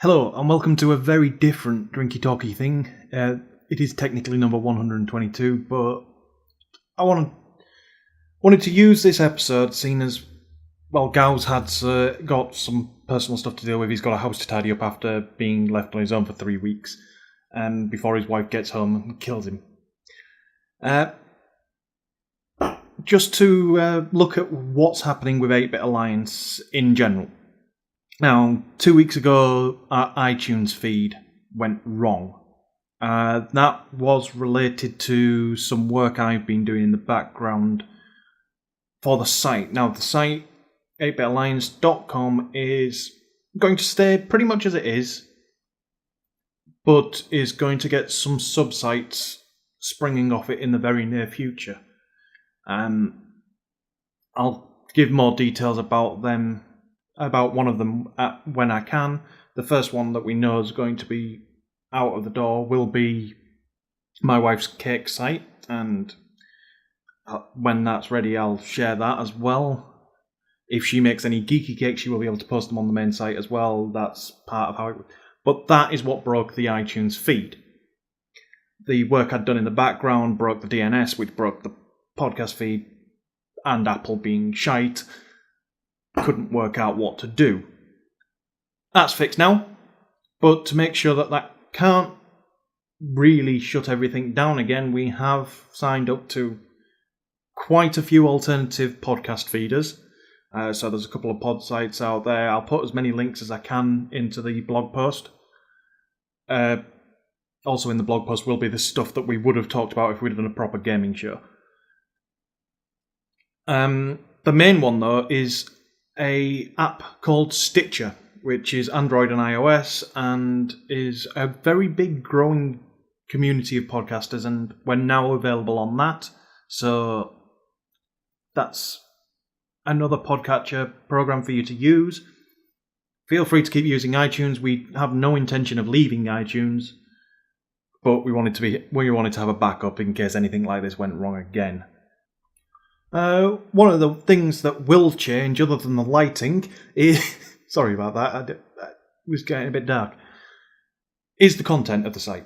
Hello and welcome to a very different Drinky Talky thing. It is technically number 122, but I wanted to use this episode, seeing as, well, Gow's got some personal stuff to deal with. He's got a house to tidy up after being left on his own for 3 weeks, and before his wife gets home and kills him. Just to look at what's happening with 8BitAlliance in general. Now, 2 weeks ago, our iTunes feed went wrong. That was related to some work I've been doing in the background for the site. Now, the site, 8bitalliance.com, is going to stay pretty much as it is, but is going to get some sub-sites springing off it in the very near future. I'll give more details about them. About one of them when I can. The first one that we know is going to be out of the door will be my wife's cake site, and when that's ready I'll share that as well. If she makes any geeky cakes, she will be able to post them on the main site as well. That's part of how it works. But that is what broke the iTunes feed. The work I'd done in the background broke the DNS, which broke the podcast feed, and Apple being shite couldn't work out what to do. That's fixed now, but to make sure that can't really shut everything down again, we have signed up to quite a few alternative podcast feeders. So there's a couple of pod sites out there. I'll put as many links as I can into the blog post. Also in the blog post will be the stuff that we would have talked about if we'd done a proper gaming show. The main one, though, is a app called Stitcher, which is Android and iOS, and is a very big growing community of podcasters, and we're now available on that. So that's another podcatcher program for you to use. Feel free to keep using iTunes. We have no intention of leaving iTunes, but we wanted to have a backup in case anything like this went wrong again. One of the things that will change, other than the lighting, is sorry about that, it was getting a bit dark, is the content of the site.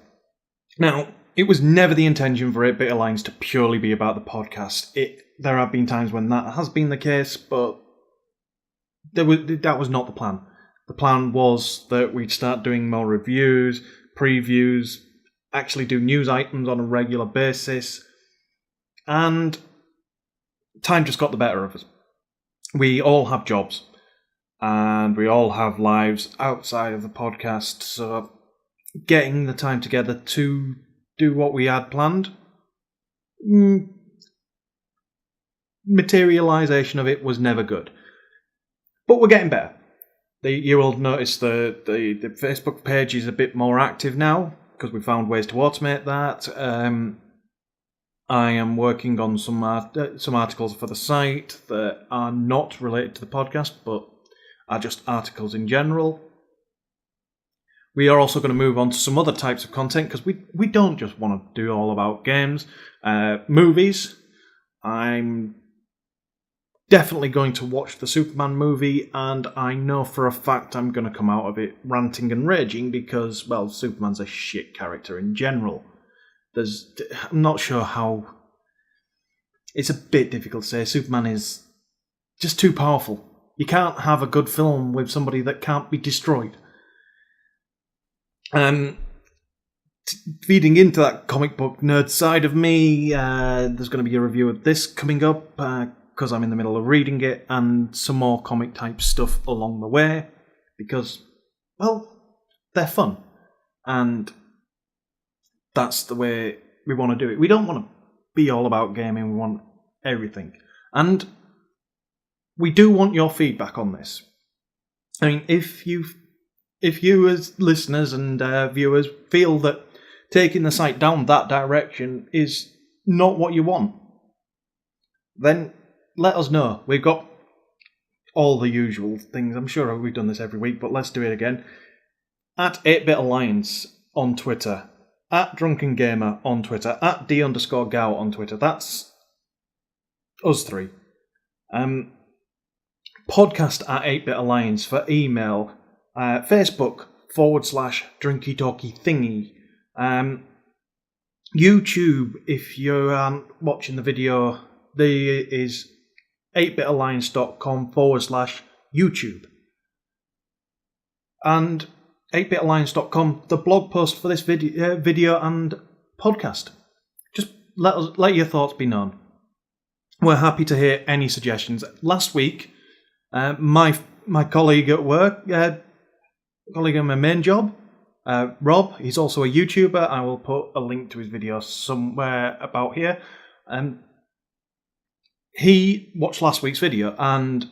Now, it was never the intention for 8BitAlliance to purely be about the podcast. There have been times when that has been the case, but that was not the plan. The plan was that we'd start doing more reviews, previews, actually do news items on a regular basis, and time just got the better of us. We all have jobs, and we all have lives outside of the podcast, so getting the time together to do what we had planned, materialisation of it was never good. But we're getting better. You will notice the Facebook page is a bit more active now, because we found ways to automate that. I am working on some articles for the site that are not related to the podcast, but are just articles in general. We are also going to move on to some other types of content, because we don't just want to do all about games. Movies. I'm definitely going to watch the Superman movie, and I know for a fact I'm going to come out of it ranting and raging because, well, Superman's a shit character in general. I'm not sure how. It's a bit difficult to say. Superman is just too powerful. You can't have a good film with somebody that can't be destroyed. Feeding into that comic book nerd side of me, there's going to be a review of this coming up because I'm in the middle of reading it, and some more comic type stuff along the way because, well, they're fun. And that's the way we want to do it. We don't want to be all about gaming. We want everything. And we do want your feedback on this. I mean, if you as listeners and viewers feel that taking the site down that direction is not what you want, then let us know. We've got all the usual things. I'm sure we've done this every week, but let's do it again. At 8BitAlliance on Twitter. At DrunkenGamer on Twitter, at D_Gow on Twitter. That's us three. Podcast at 8BitAlliance for email. Facebook, Drinky Talky Thingy. YouTube, if you're watching the video, there is 8BitAlliance.com/YouTube. And 8BitAlliance.com, the blog post for this video and podcast. Just let your thoughts be known. We're happy to hear any suggestions. Last week, my colleague at work, colleague at my main job, Rob, he's also a YouTuber. I will put a link to his video somewhere about here. He watched last week's video and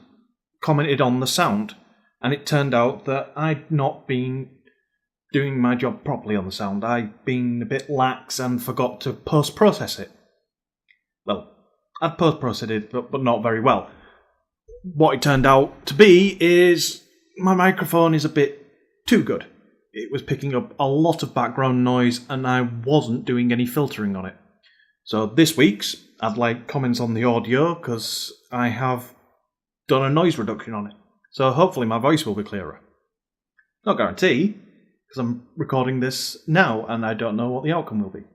commented on the sound. And it turned out that I'd not been doing my job properly on the sound. I'd been a bit lax and forgot to post-process it. Well, I'd post-processed it, but not very well. What it turned out to be is my microphone is a bit too good. It was picking up a lot of background noise and I wasn't doing any filtering on it. So this week's, I'd like comments on the audio because I have done a noise reduction on it. So hopefully my voice will be clearer. Not guarantee, because I'm recording this now and I don't know what the outcome will be.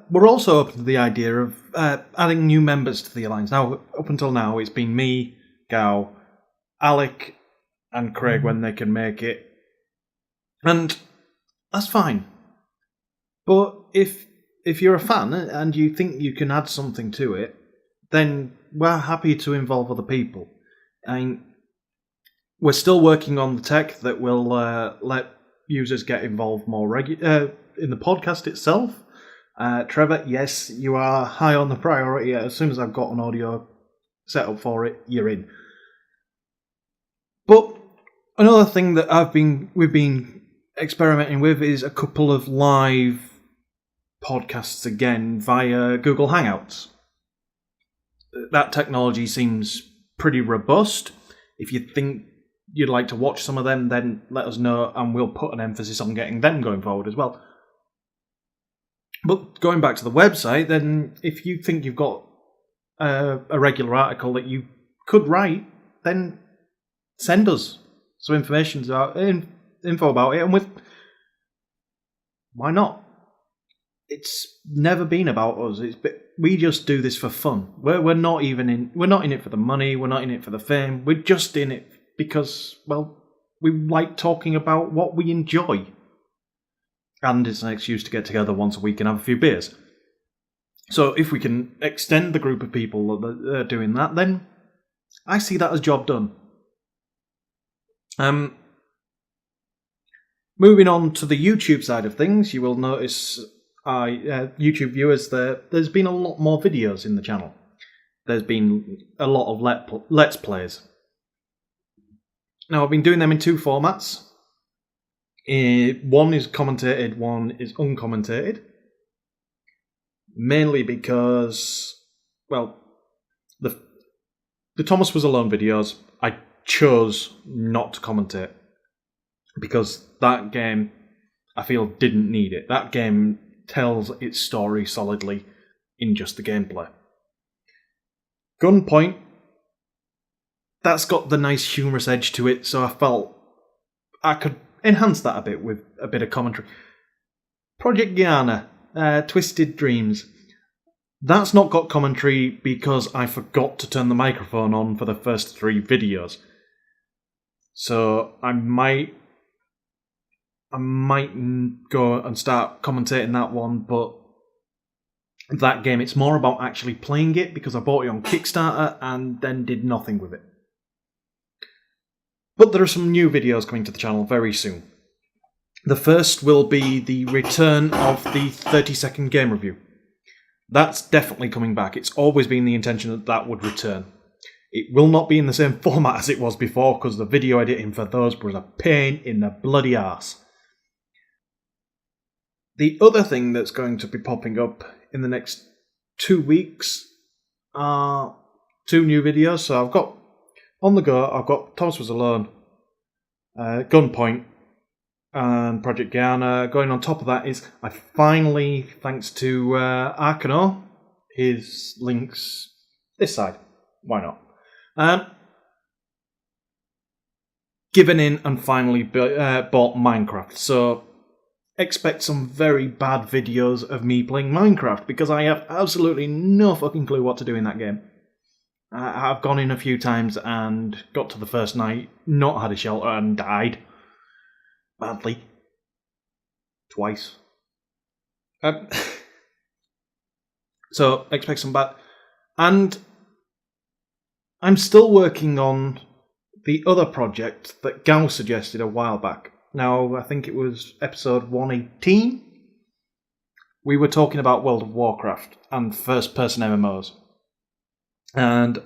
We're also open to the idea of adding new members to the Alliance. Now, up until now, it's been me, Gow, Alec, and Craig when they can make it. And that's fine. But if you're a fan and you think you can add something to it, then we're happy to involve other people. And we're still working on the tech that will let users get involved more in the podcast itself. Trevor, yes, you are high on the priority. As soon as I've got an audio set up for it, you're in. But another thing that we've been experimenting with is a couple of live podcasts again via Google Hangouts. That technology seems pretty robust. If you think you'd like to watch some of them, then let us know and we'll put an emphasis on getting them going forward as well. But going back to the website, then if you think you've got a regular article that you could write, then send us some info about it, and why not? It's never been about us. We just do this for fun. We're not in it for the money. We're not in it for the fame. We're just in it because, well, we like talking about what we enjoy. And it's an excuse to get together once a week and have a few beers. So if we can extend the group of people that are doing that, then I see that as job done. Moving on to the YouTube side of things, you will notice, YouTube viewers, there's been a lot more videos in the channel. There's been a lot of Let's Plays. Now, I've been doing them in two formats. One is commentated, one is uncommented. Mainly because, well, the Thomas Was Alone videos, I chose not to commentate. Because that game, I feel, didn't need it. That game tells its story solidly in just the gameplay. Gunpoint, that's got the nice humorous edge to it, so I felt I could enhance that a bit with a bit of commentary. Project Guyana, Twisted Dreams. That's not got commentary because I forgot to turn the microphone on for the first 3 videos. So I might go and start commentating that one, but that game, it's more about actually playing it because I bought it on Kickstarter and then did nothing with it. But there are some new videos coming to the channel very soon. The first will be the return of the 30-second game review. That's definitely coming back. It's always been the intention that that would return. It will not be in the same format as it was before because the video editing for those was a pain in the bloody arse. The other thing that's going to be popping up in the next 2 weeks are 2 new videos. So I've got, on the go, I've got Thomas Was Alone, Gunpoint, and Project Guyana. Going on top of that is, I finally, thanks to Arkano, his links this side. Why not? given in and finally bought Minecraft. So expect some very bad videos of me playing Minecraft, because I have absolutely no fucking clue what to do in that game. I've gone in a few times and got to the first night, not had a shelter, and died. Badly. Twice. So, expect some bad... And I'm still working on the other project that Gal suggested a while back. Now, I think it was episode 118. We were talking about World of Warcraft and first-person MMOs. And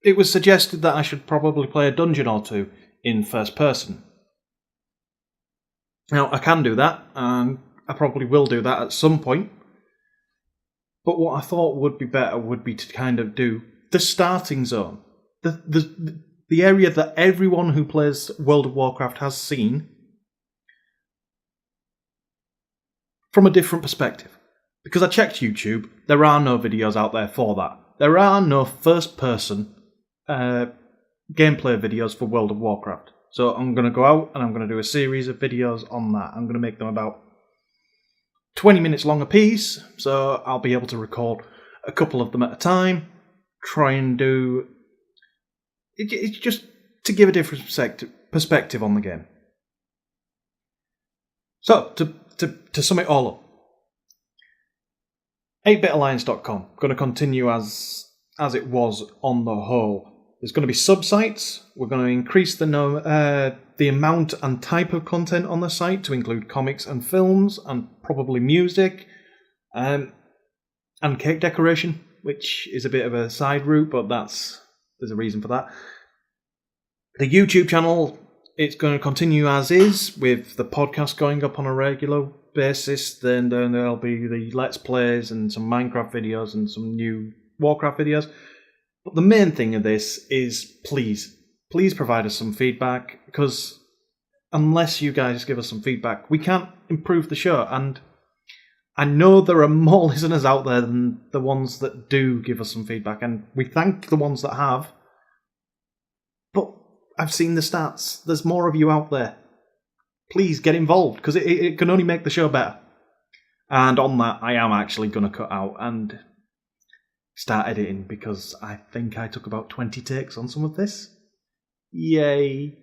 it was suggested that I should probably play a dungeon or two in first person. Now, I can do that, and I probably will do that at some point. But what I thought would be better would be to kind of do the starting zone. The area that everyone who plays World of Warcraft has seen from a different perspective. Because I checked YouTube, there are no videos out there for that. There are no first-person gameplay videos for World of Warcraft. So I'm going to go out and I'm going to do a series of videos on that. I'm going to make them about 20 minutes long a piece, so I'll be able to record a couple of them at a time. Try and do... It's just to give a different perspective on the game. So, to sum it all up, 8BitAlliance.com going to continue as it was on the whole. There's going to be sub-sites. We're going to increase the amount and type of content on the site to include comics and films and probably music and cake decoration, which is a bit of a side route, but there's a reason for that. The YouTube channel, it's going to continue as is, with the podcast going up on a regular basis. Then there'll be the Let's Plays and some Minecraft videos and some new Warcraft videos. But the main thing of this is, please provide us some feedback, because unless you guys give us some feedback, we can't improve the show. And I know there are more listeners out there than the ones that do give us some feedback, and we thank the ones that have. But I've seen the stats. There's more of you out there. Please get involved, because it can only make the show better. And on that, I am actually going to cut out and start editing, because I think I took about 20 takes on some of this. Yay.